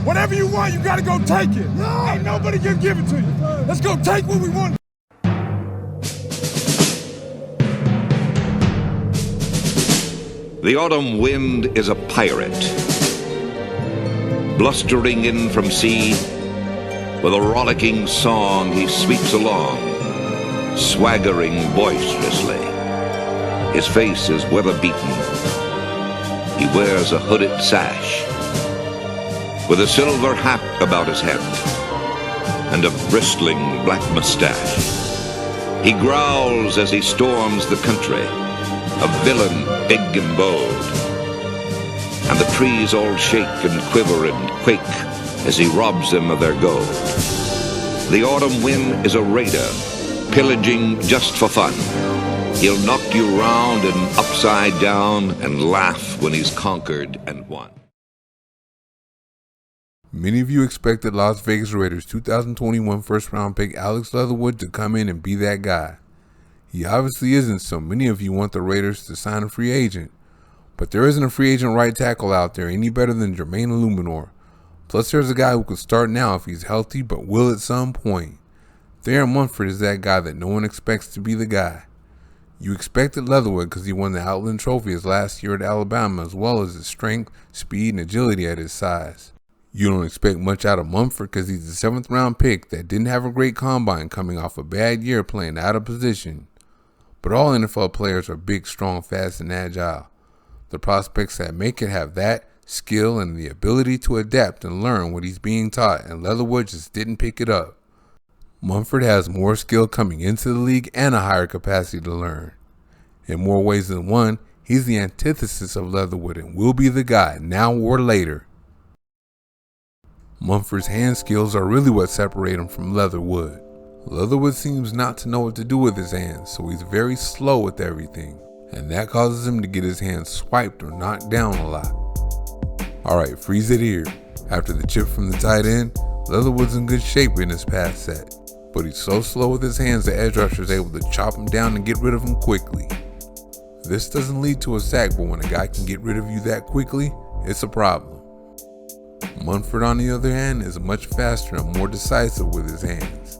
Whatever you want, you gotta go take it. No. Ain't nobody can give it to you. Let's go take what we want. The autumn wind is a pirate, blustering in from sea. With a rollicking song he sweeps along, swaggering boisterously. His face is weather-beaten. He wears a hooded sash, with a silver hat about his head, and a bristling black mustache. He growls as he storms the country, a villain big and bold. And the trees all shake and quiver and quake as he robs them of their gold. The autumn wind is a raider, pillaging just for fun. He'll knock you round and upside down and laugh when he's conquered and won. Many of you expected Las Vegas Raiders 2021 first-round pick Alex Leatherwood to come in and be that guy. He obviously isn't, so many of you want the Raiders to sign a free agent. But there isn't a free agent right tackle out there any better than Jermaine Illuminor. Plus there's a guy who could start now if he's healthy, but will at some point. Thayer Munford is that guy that no one expects to be the guy. You expected Leatherwood because he won the Outland Trophy his last year at Alabama, as well as his strength, speed, and agility at his size. You don't expect much out of Munford because he's a 7th round pick that didn't have a great combine coming off a bad year playing out of position. But all NFL players are big, strong, fast, and agile. The prospects that make it have that, skill, and the ability to adapt and learn what he's being taught, and Leatherwood just didn't pick it up. Munford has more skill coming into the league and a higher capacity to learn. In more ways than one, he's the antithesis of Leatherwood and will be the guy now or later. Munford's hand skills are really what separate him from Leatherwood. Leatherwood seems not to know what to do with his hands, so he's very slow with everything, and that causes him to get his hands swiped or knocked down a lot. Alright, freeze it here. After the chip from the tight end, Leatherwood's in good shape in his pass set, but he's so slow with his hands the edge rusher is able to chop him down and get rid of him quickly. This doesn't lead to a sack, but when a guy can get rid of you that quickly, it's a problem. Munford, on the other hand, is much faster and more decisive with his hands.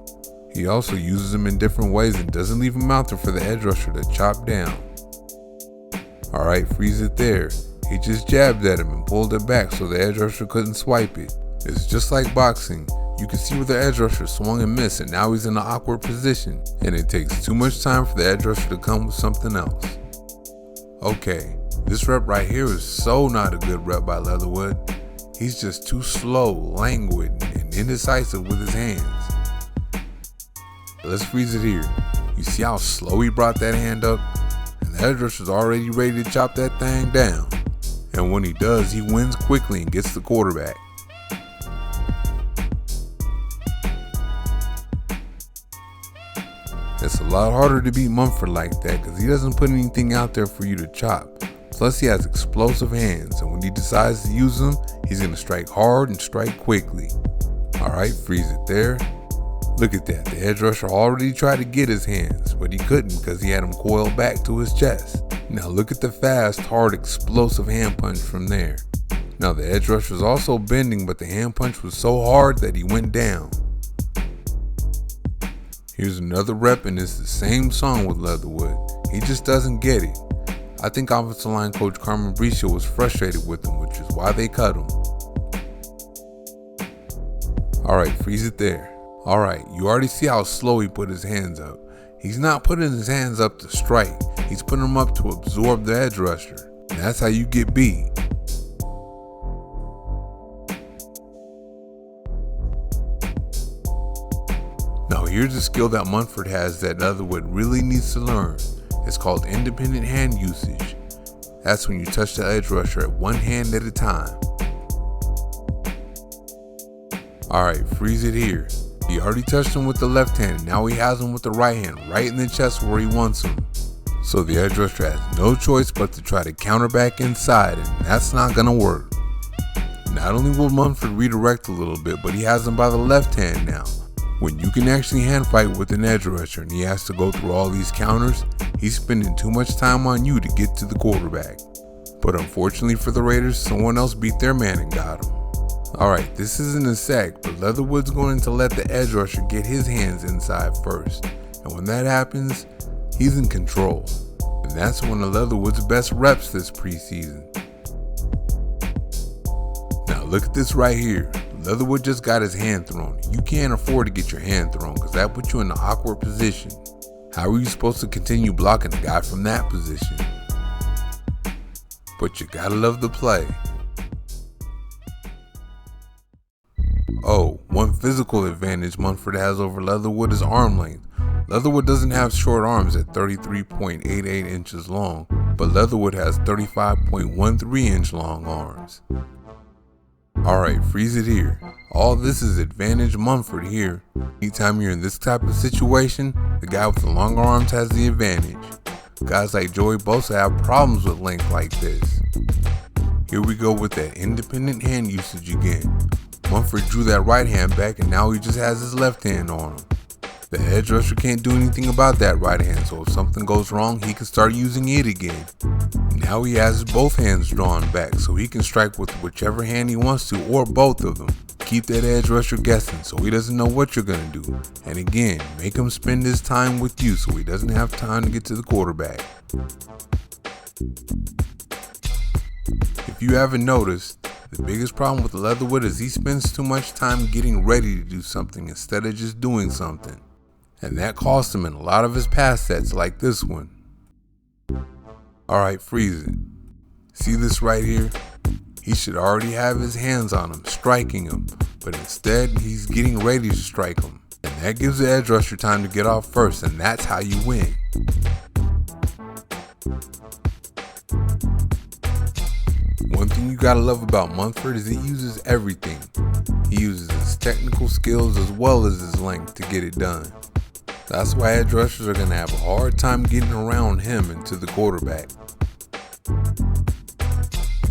He also uses them in different ways and doesn't leave them out there for the edge rusher to chop down. Alright, freeze it there. He just jabbed at him and pulled it back so the edge rusher couldn't swipe it. It's just like boxing. You can see where the edge rusher swung and missed, and now he's in an awkward position, and it takes too much time for the edge rusher to come with something else. Okay, this rep right here is so not a good rep by Leatherwood. He's just too slow, languid, and indecisive with his hands. Let's freeze it here. You see how slow he brought that hand up? And the edge rusher's already ready to chop that thing down. And when he does, he wins quickly and gets the quarterback. It's a lot harder to beat Munford like that because he doesn't put anything out there for you to chop. Plus he has explosive hands, and when he decides to use them, he's going to strike hard and strike quickly. Alright, freeze it there. Look at that, the edge rusher already tried to get his hands, but he couldn't because he had him coiled back to his chest. Now look at the fast, hard, explosive hand punch from there. Now the edge rusher was also bending, but the hand punch was so hard that he went down. Here's another rep, and it's the same song with Leatherwood. He just doesn't get it. I think offensive line coach Carmen Bricio was frustrated with him, which is why they cut him. Alright, freeze it there. Alright, you already see how slow he put his hands up. He's not putting his hands up to strike. He's putting them up to absorb the edge rusher. And that's how you get beat. Now here's a skill that Munford has that Leatherwood really needs to learn. It's called independent hand usage. That's when you touch the edge rusher at one hand at a time. Alright, freeze it here. He already touched him with the left hand, and now he has him with the right hand, right in the chest where he wants him. So the edge rusher has no choice but to try to counter back inside, and that's not gonna work. Not only will Munford redirect a little bit, but he has him by the left hand now. When you can actually hand fight with an edge rusher and he has to go through all these counters, he's spending too much time on you to get to the quarterback. But unfortunately for the Raiders, someone else beat their man and got him. Alright, this isn't a sack, but Leatherwood's going to let the edge rusher get his hands inside first. And when that happens, he's in control. And that's one of Leatherwood's best reps this preseason. Now look at this right here. Leatherwood just got his hand thrown. You can't afford to get your hand thrown because that puts you in an awkward position. How are you supposed to continue blocking a guy from that position? But you gotta love the play. Oh, one physical advantage Munford has over Leatherwood is arm length. Leatherwood doesn't have short arms at 33.88 inches long, but Leatherwood has 35.13 inch long arms. Alright, freeze it here. All this is advantage Munford here. Anytime you're in this type of situation, the guy with the longer arms has the advantage. Guys like Joey Bosa have problems with length like this. Here we go with that independent hand usage again. Munford drew that right hand back and now he just has his left hand on him. The edge rusher can't do anything about that right hand, so if something goes wrong, he can start using it again. Now he has both hands drawn back, so he can strike with whichever hand he wants to, or both of them. Keep that edge rusher guessing, so he doesn't know what you're gonna do. And again, make him spend his time with you, so he doesn't have time to get to the quarterback. If you haven't noticed, the biggest problem with Leatherwood is he spends too much time getting ready to do something instead of just doing something. And that cost him in a lot of his pass sets like this one. Alright, freeze it. See this right here? He should already have his hands on him, striking him, but instead he's getting ready to strike him. And that gives the edge rusher time to get off first, and that's how you win. One thing you gotta love about Munford is he uses everything. He uses his technical skills as well as his length to get it done. That's why edge rushers are gonna have a hard time getting around him and to the quarterback.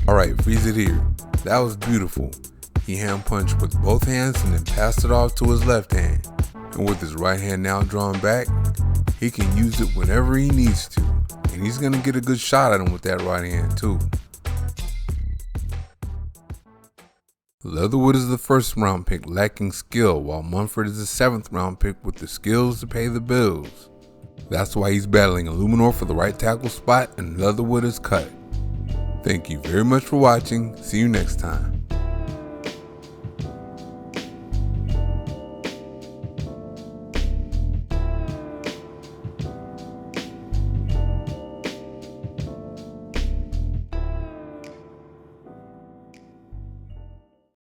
Alright, freeze it here. That was beautiful. He hand punched with both hands and then passed it off to his left hand. And with his right hand now drawn back, he can use it whenever he needs to. And he's gonna get a good shot at him with that right hand too. Leatherwood is the first round pick lacking skill, while Munford is the 7th round pick with the skills to pay the bills. That's why he's battling Illuminor for the right tackle spot and Leatherwood is cut. Thank you very much for watching. See you next time.